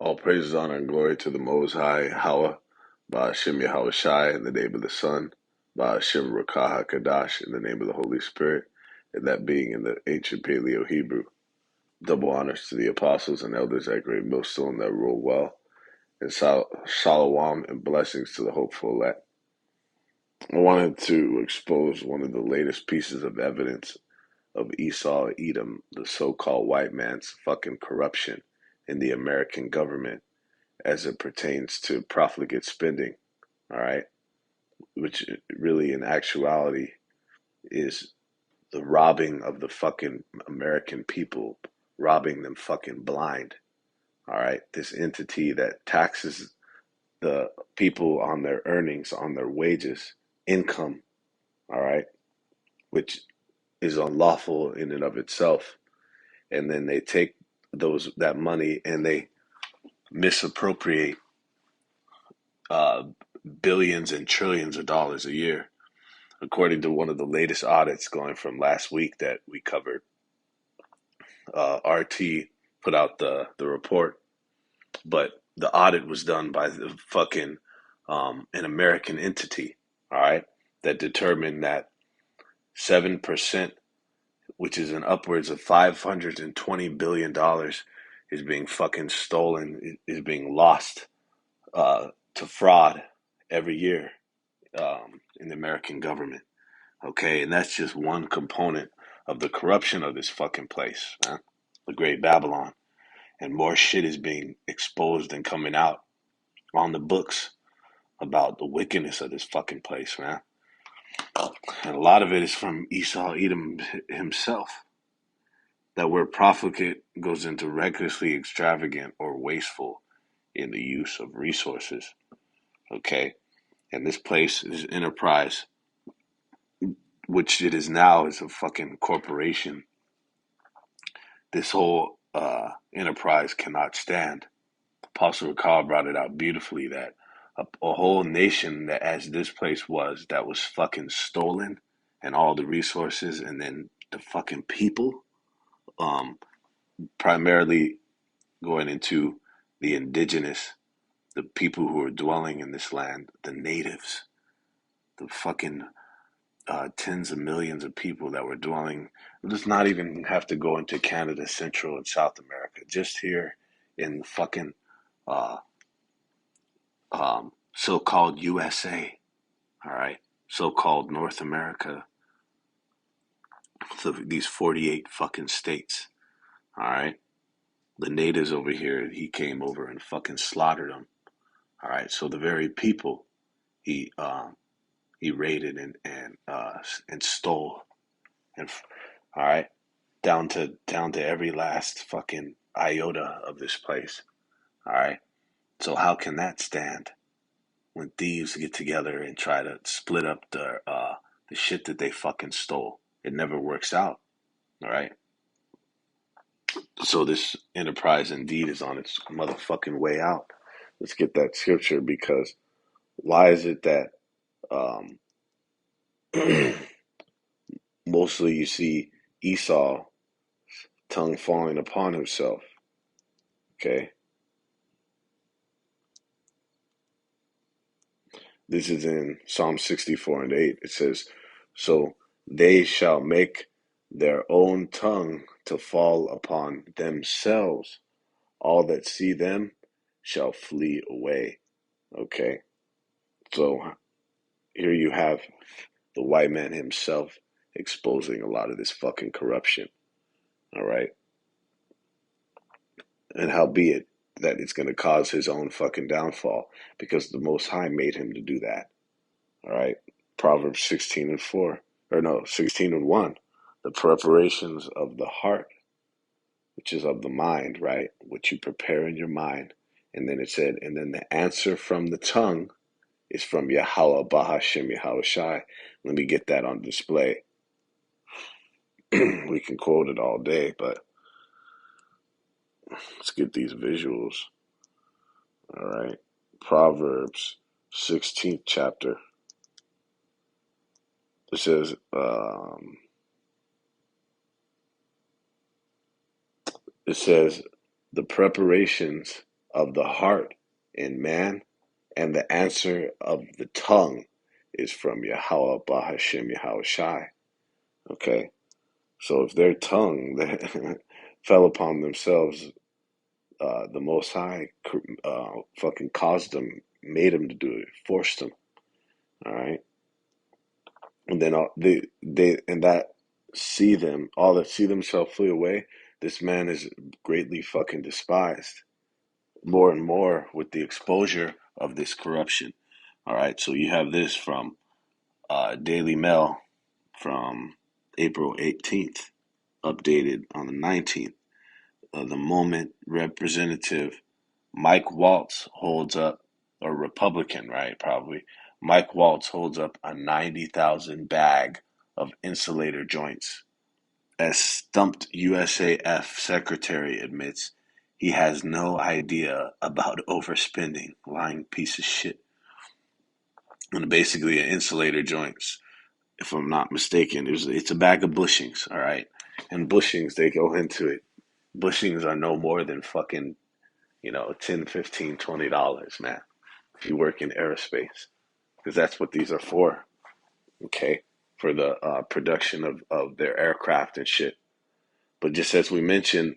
All praises, honor, and glory to the Most High, Hawa, Ba'ashem Yahweh Shai, in the name of the Son, Ba'ashem Rakah HaKadash, in the name of the Holy Spirit, and that being in the ancient Paleo Hebrew. Double honors to the apostles and elders at Great Millstone that rule well, and shalom and blessings to the hopeful elect. I wanted to expose one of the latest pieces of evidence of Esau Edom, the so-called white man's fucking corruption in the American government as it pertains to profligate spending, all right? Which really in actuality is the robbing of the fucking American people, robbing them fucking blind, all right? This entity that taxes the people on their earnings, on their wages, income, all right? Which is unlawful in and of itself. And then they take that money and they misappropriate uh, billions and trillions of dollars a year, according to one of the latest audits going from last week that we covered. RT put out the report, but the audit was done by the fucking an American entity, all right, that determined that 7%, which is an upwards of $520 billion, is being fucking stolen, is being lost to fraud every year in the American government. Okay, and that's just one component of the corruption of this fucking place, man. The Great Babylon. And more shit is being exposed and coming out on the books about the wickedness of this fucking place, man. And a lot of it is from Esau Edom himself. That word profligate goes into recklessly extravagant or wasteful in the use of resources. Okay? And this place is enterprise, which it is now is a fucking corporation. This whole enterprise cannot stand. Apostle Rakal brought it out beautifully that a whole nation that as this place was, that was fucking stolen and all the resources, and then the fucking people, primarily going into the indigenous, the people who are dwelling in this land, the natives, the fucking tens of millions of people that were dwelling. Let's not even have to go into Canada, Central and South America. Just here in the fucking uh, so-called USA, all right, so-called North America, so these 48 fucking states, all right. The natives over here, he came over and fucking slaughtered them, all right. So the very people he raided and stole, and all right, down to every last fucking iota of this place, all right. So how can that stand when thieves get together and try to split up the shit that they fucking stole? It never works out, all right. So this enterprise indeed is on its motherfucking way out. Let's get that scripture, because why is it that um, mostly you see Esau tongue falling upon himself? Okay, this is in Psalm 64 and 8. It says, "So they shall make their own tongue to fall upon themselves. All that see them shall flee away." Okay, so here you have the white man himself exposing a lot of this fucking corruption. All right. And howbeit that it's going to cause his own fucking downfall, because the Most High made him to do that. All right. Proverbs 16 and 4. Or no, 16 and 1. The preparations of the heart, which is of the mind, right? What you prepare in your mind. And then it said, and then the answer from the tongue is from Yahweh Bahashem Yahweh Shai. Let me get that on display. We can quote it all day, but let's get these visuals. All right. Proverbs 16th chapter. It says, the preparations of the heart in man, and the answer of the tongue is from Yahweh Bahashem Yahweh Shai. Okay? So if their tongue fell upon themselves, the Most High fucking caused them, made them to do it, forced them. All right? And then they and that see them, all that see themselves flee away, this man is greatly fucking despised more and more with the exposure of this corruption. All right, so you have this from Daily Mail from April 18th, updated on the 19th. The moment Representative Mike Waltz holds up, or Republican, right? Probably. Mike Waltz holds up a 90,000 bag of insulator joints. As stumped USAF secretary admits, he has no idea about overspending. Lying piece of shit. And basically, an insulator joints, if I'm not mistaken, it's a bag of bushings, all right? And bushings, they go into it. Bushings are no more than fucking, $10, $15, $20, man. If you work in aerospace, because that's what these are for, okay? For the production of their aircraft and shit. But just as we mentioned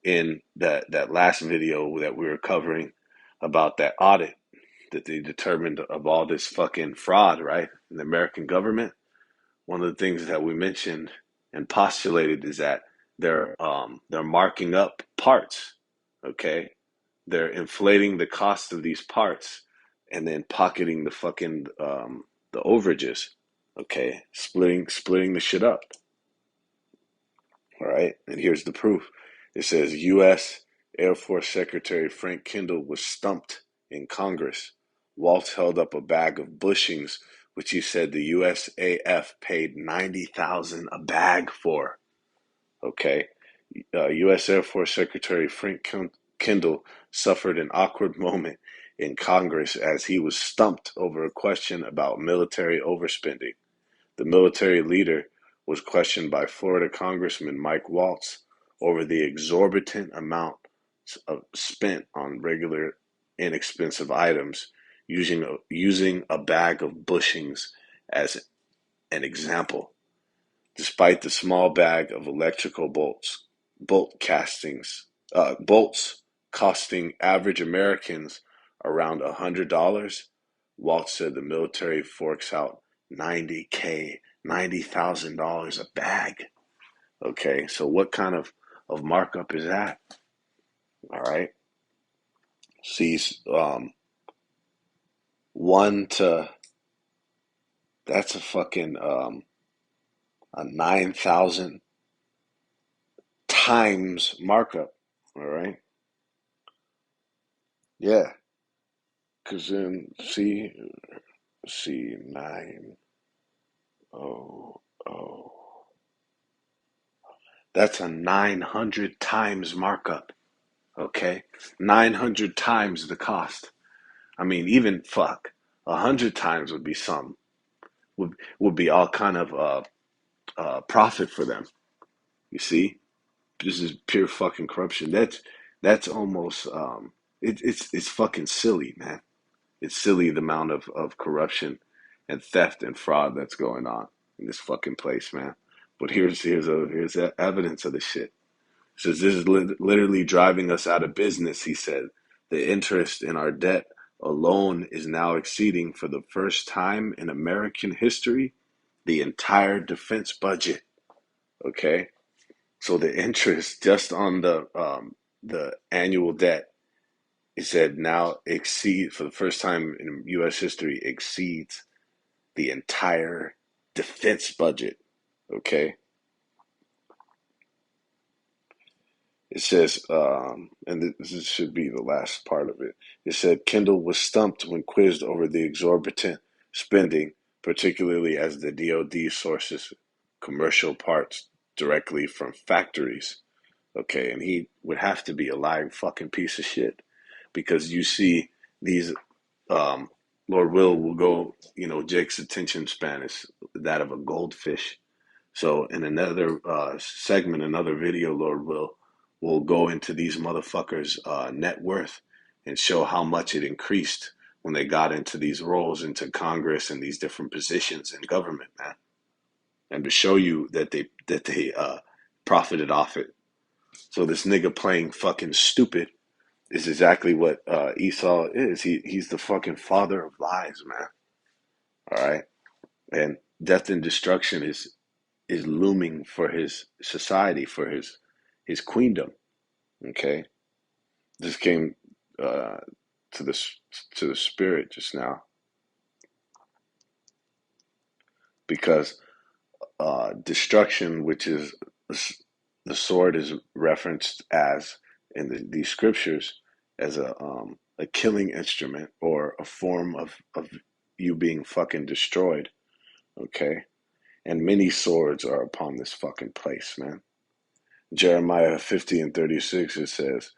in that last video that we were covering about that audit that they determined of all this fucking fraud, right, in the American government, one of the things that we mentioned and postulated is that they're marking up parts, okay? They're inflating the cost of these parts and then pocketing the fucking the overages, okay? Splitting the shit up. All right, and here's the proof. It says U.S. Air Force Secretary Frank Kendall was stumped in Congress. Waltz held up a bag of bushings, which he said the USAF paid $90,000 a bag for. Okay, U.S. Air Force Secretary Frank Kendall suffered an awkward moment in Congress as he was stumped over a question about military overspending. The military leader was questioned by Florida Congressman Mike Waltz over the exorbitant amount spent on regular inexpensive items, using a bag of bushings as an example. Despite the small bag of electrical bolts costing average Americans around $100, Waltz said the military forks out $90,000 a bag. Okay, so what kind of markup is that? All right. Sees one to that's a fucking a 9,000 times markup. All right. Yeah, because then see 900. That's a 900 times markup. Okay, 900 times the cost. I mean, even 100 times would be some. Would be all kind of profit for them. You see, this is pure fucking corruption. That's almost it's fucking silly, man. It's silly the amount of corruption and theft and fraud that's going on in this fucking place, man. But here's evidence of the shit. Says this is literally driving us out of business, he said. The interest in our debt alone is now exceeding, for the first time in American history, the entire defense budget. Okay? So the interest just on the annual debt, he said, now for the first time in U.S. history, exceeds the entire defense budget. Okay? It says, and this should be the last part of it. It said Kendall was stumped when quizzed over the exorbitant spending, particularly as the DoD sources commercial parts directly from factories. Okay, and he would have to be a lying fucking piece of shit, because you see these, Lord will go, Jake's attention span is that of a goldfish. So in another segment, another video, Lord will will go into these motherfuckers' net worth and show how much it increased when they got into these roles, into Congress and these different positions in government, man. And to show you that they profited off it. So this nigga playing fucking stupid is exactly what Esau is. He's the fucking father of lies, man. All right, and death and destruction is looming for his society, for his queendom. Okay, this came to the spirit just now because destruction, which is the sword, is referenced as in these scriptures as a killing instrument or a form of you being fucking destroyed. Okay, and many swords are upon this fucking place, man. Jeremiah 50:36, it says,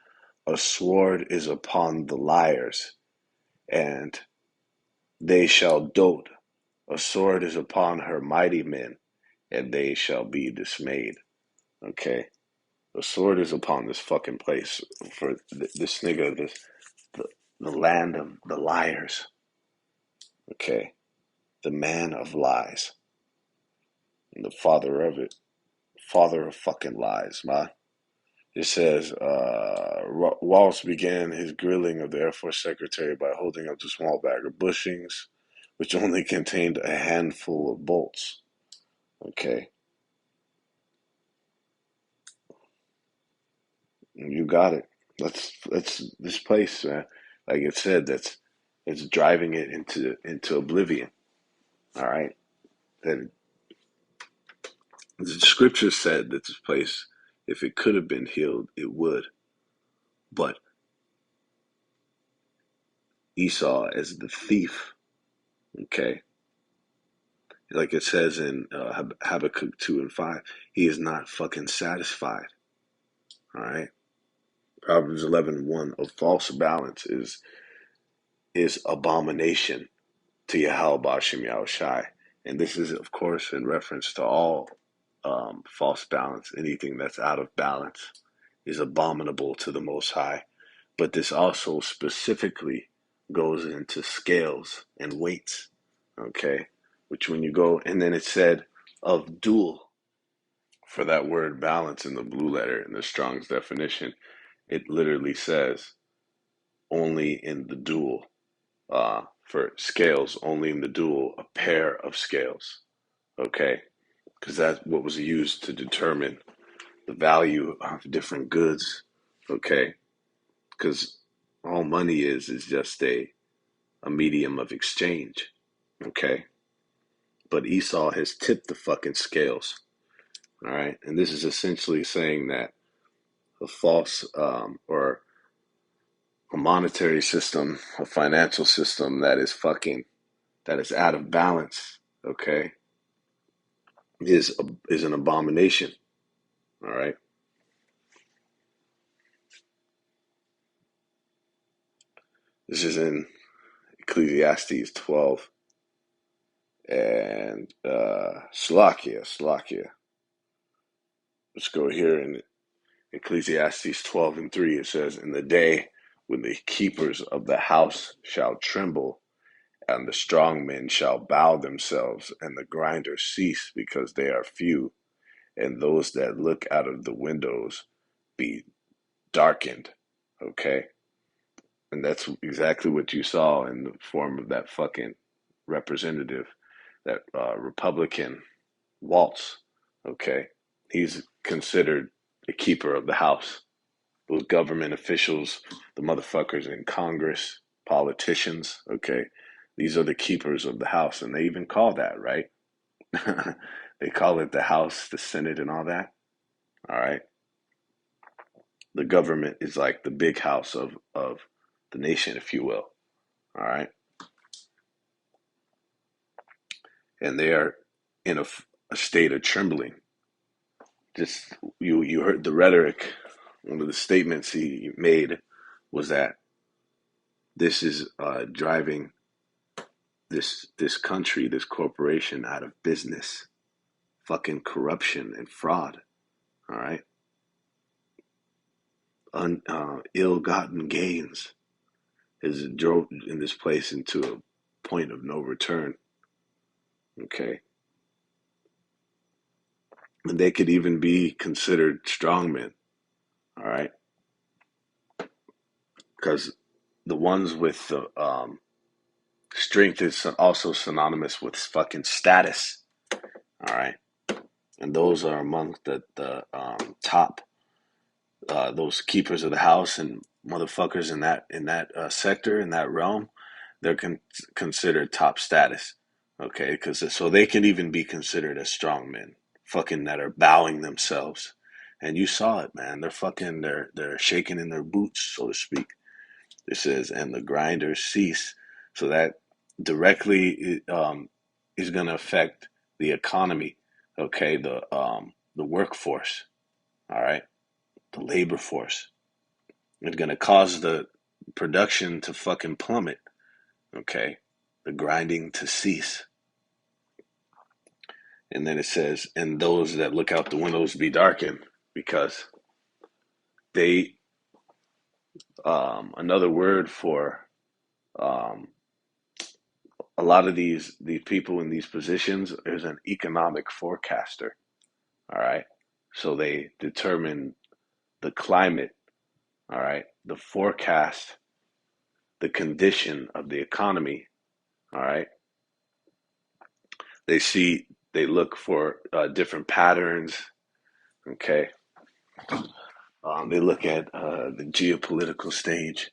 "A sword is upon the liars, and they shall dote. A sword is upon her mighty men, and they shall be dismayed." Okay, the sword is upon this fucking place for this nigga, the, the land of the liars. Okay, the man of lies, and the father of it, father of fucking lies, man. It says, Walsh began his grilling of the Air Force Secretary by holding up the small bag of bushings, which only contained a handful of bolts. Okay, you got it. That's this place, man. Like it said, it's driving it into oblivion. All right, that the scripture said that this place, if it could have been healed, it would. But Esau, as the thief, okay, like it says in Habakkuk 2:5, he is not fucking satisfied. All right. Proverbs 11:1, a false balance is abomination to Yahweh Ba'ashem Yahushai. And this is, of course, in reference to all false balance. Anything that's out of balance is abominable to the Most High. But this also specifically goes into scales and weights. Okay. Which when you go, and then it said of dual, for that word balance in the blue letter in the Strong's definition, it literally says only in the dual. For scales, only in the dual, a pair of scales. Okay, because that's what was used to determine the value of different goods. Okay, because all money is just a medium of exchange. Okay, but Esau has tipped the fucking scales. All right, and this is essentially saying that a false or a monetary system, a financial system that is out of balance, okay, is an abomination. All right. This is in Ecclesiastes 12 and Slakia. Let's go here in Ecclesiastes 12:3. It says, "In the day when the keepers of the house shall tremble, and the strong men shall bow themselves, and the grinders cease because they are few, and those that look out of the windows be darkened." Okay, and that's exactly what you saw in the form of that fucking representative, that Republican Waltz. Okay, he's considered the keeper of the house. Those government officials, the motherfuckers in Congress, politicians. Okay, these are the keepers of the house, and they even call that, right. They call it the House, the Senate, and all that. All right, the government is like the big house of the nation, if you will. All right, and they are in a state of trembling. Just you heard the rhetoric. One of the statements he made was that this is driving this country, this corporation out of business. Fucking corruption and fraud. All right. ill-gotten gains is drove in this place into a point of no return. Okay, and they could even be considered strongmen. All right, because the ones with the strength is also synonymous with fucking status. All right, and those are among the top those keepers of the house and motherfuckers in that sector in that realm. They're considered top status. Okay, because so they can even be considered as strong men, fucking that are bowing themselves. And you saw it, man. They're shaking in their boots, so to speak. It says, and the grinders cease. So that directly is going to affect the economy. Okay, the workforce. All right, the labor force. It's going to cause the production to fucking plummet. Okay, the grinding to cease. And then it says, and those that look out the windows be darkened, because they, another word for um, a lot of these people in these positions is an economic forecaster. All right, so they determine the climate. All right, the forecast, the condition of the economy. All right, they see, they look for different patterns. Okay, they look at the geopolitical stage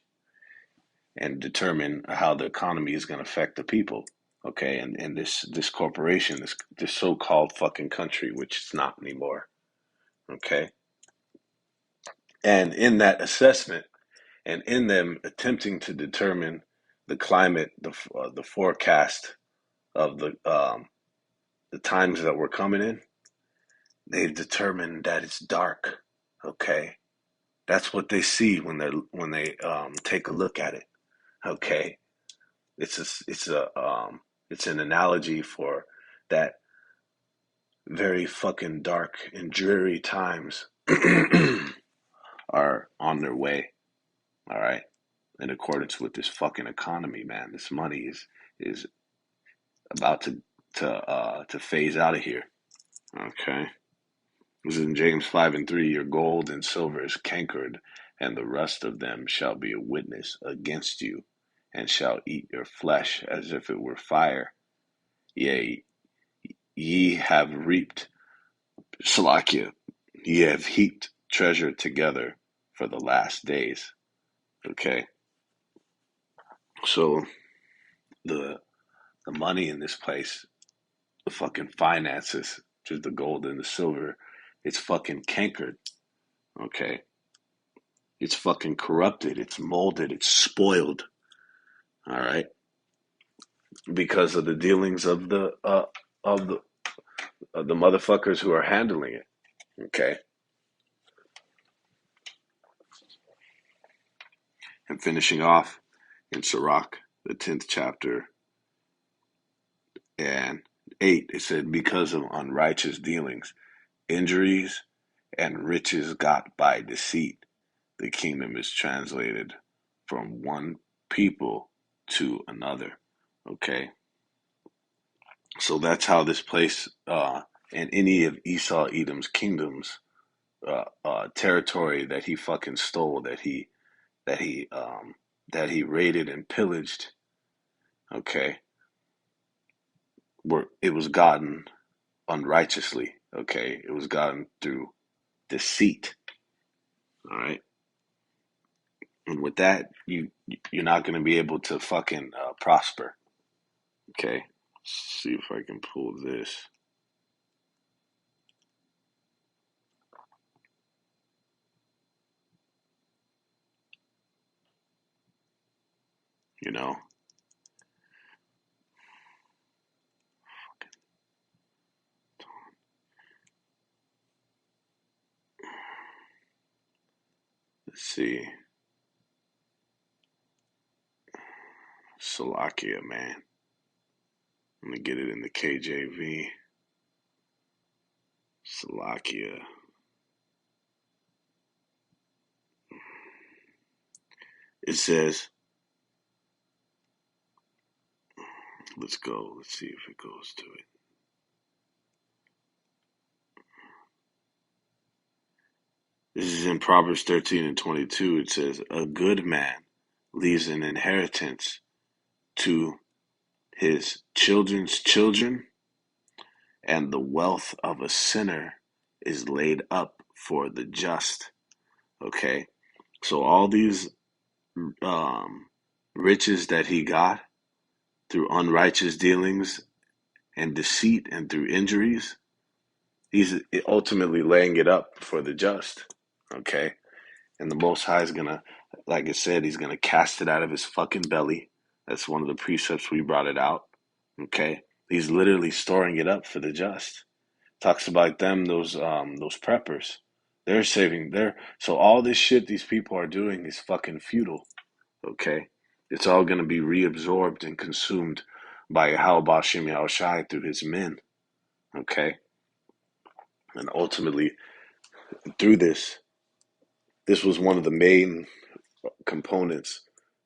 and determine how the economy is going to affect the people. Okay, and this corporation, this so-called fucking country, which it's not anymore. Okay, and in that assessment, and in them attempting to determine the climate, the forecast of the times that we're coming in, they've determined that it's dark. Okay, that's what they see when they take a look at it. Okay, it's an analogy for that very fucking dark and dreary times are on their way. All right, in accordance with this fucking economy, man. This money is about to phase out of here. Okay, this is in James 5:3. Your gold and silver is cankered, and the rust of them shall be a witness against you, and shall eat your flesh as if it were fire. Yea, ye have reaped Salakia, ye have heaped treasure together for the last days. Okay, so the the money in this place, the fucking finances, which is the gold and the silver, it's fucking cankered. Okay, it's fucking corrupted. It's molded. It's spoiled. All right, because of the dealings of the motherfuckers who are handling it. Okay, and finishing off in Sirach, the 10th chapter and 8, it said, because of unrighteous dealings, injuries, and riches got by deceit, the kingdom is translated from one people to another. Okay, so that's how this place and any of Esau Edom's kingdoms, territory that he fucking stole, that he um, that he raided and pillaged. Okay, were it was gotten unrighteously. Okay, it was gotten through deceit. All right, and with that, you're not going to be able to fucking prosper. Okay, let's see if I can pull this. You know, let's see, Salakia, man. Let me get it in the KJV. Salakia. It says, let's go. Let's see if it goes to it. This is in Proverbs 13 and 22. It says, a good man leaves an inheritance to his children's children, and the wealth of a sinner is laid up for the just. Okay, so all these um, riches that he got through unrighteous dealings and deceit and through injuries, he's ultimately laying it up for the just. Okay, and the Most High is gonna, like I said, he's gonna cast it out of his fucking belly. That's one of the precepts we brought it out. Okay, he's literally storing it up for the just. Talks about them, those preppers. They're saving their, so all this shit these people are doing is fucking futile. Okay? It's all gonna be reabsorbed and consumed by Yahweh Shem Yahushai through his men. Okay? And ultimately, through this was one of the main components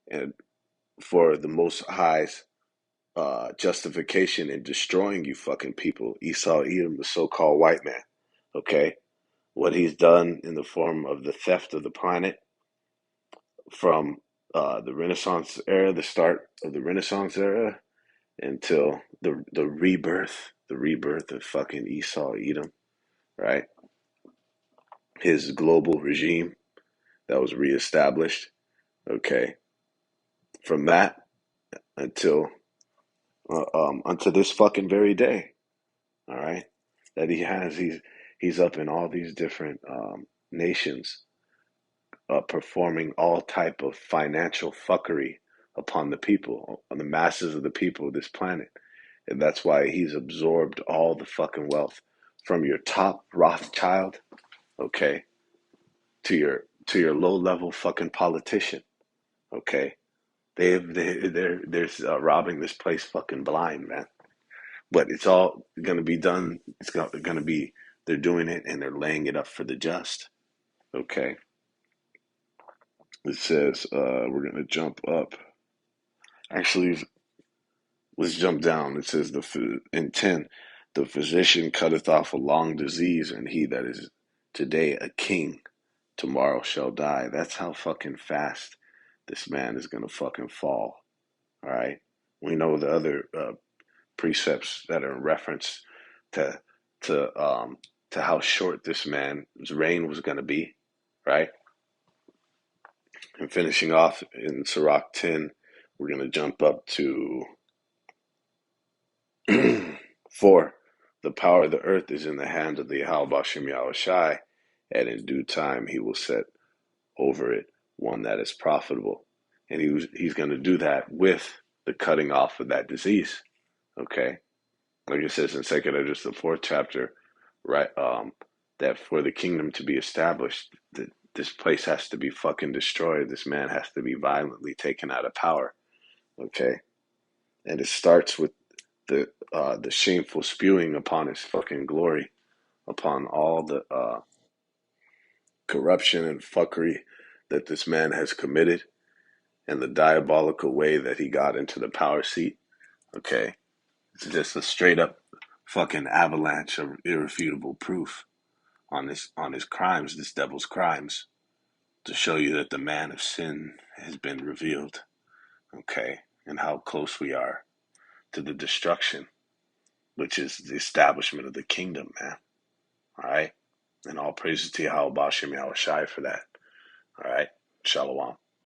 and for the Most High's justification in destroying you fucking people. Esau, Edom, the so-called white man. Okay? What he's done in the form of the theft of the planet from the Renaissance era, the start of the Renaissance era, until the rebirth of fucking Esau, Edom, right? His global regime that was reestablished. Okay, from that until until this fucking very day. All right, that he's up in all these different nations performing all type of financial fuckery upon the people, on the masses of the people of this planet. And that's why he's absorbed all the fucking wealth from your top Rothschild, okay, to your low level fucking politician, okay. They're robbing this place fucking blind, man. But it's all gonna be done. It's gonna be, they're doing it and they're laying it up for the just, okay. It says we're gonna jump up. Actually, let's jump down. It says in 10, the physician cutteth off a long disease, and he that is today a king, tomorrow shall die. That's how fucking fast this man is gonna fucking fall. All right. We know the other precepts that are in reference to to um to how short this man's reign was gonna be, right? And finishing off in Sirach 10, we're gonna jump up to 4. The power of the earth is in the hand of the Yahweh Shem Yahushai, and in due time he will set over it one that is profitable. And he's going to do that with the cutting off of that disease. Okay? Like it says in 2nd Esdras, the 4th chapter, right? That for the kingdom to be established, that this place has to be fucking destroyed. This man has to be violently taken out of power. Okay? And it starts with the shameful spewing upon his fucking glory, upon all the corruption and fuckery that this man has committed, and the diabolical way that he got into the power seat. Okay, it's just a straight up fucking avalanche of irrefutable proof on his crimes, this devil's crimes, to show you that the man of sin has been revealed. Okay, and how close we are to the destruction, which is the establishment of the kingdom, man. All right? And all praises to Yahweh Bashem Yahweh Shai for that. All right? Shalom.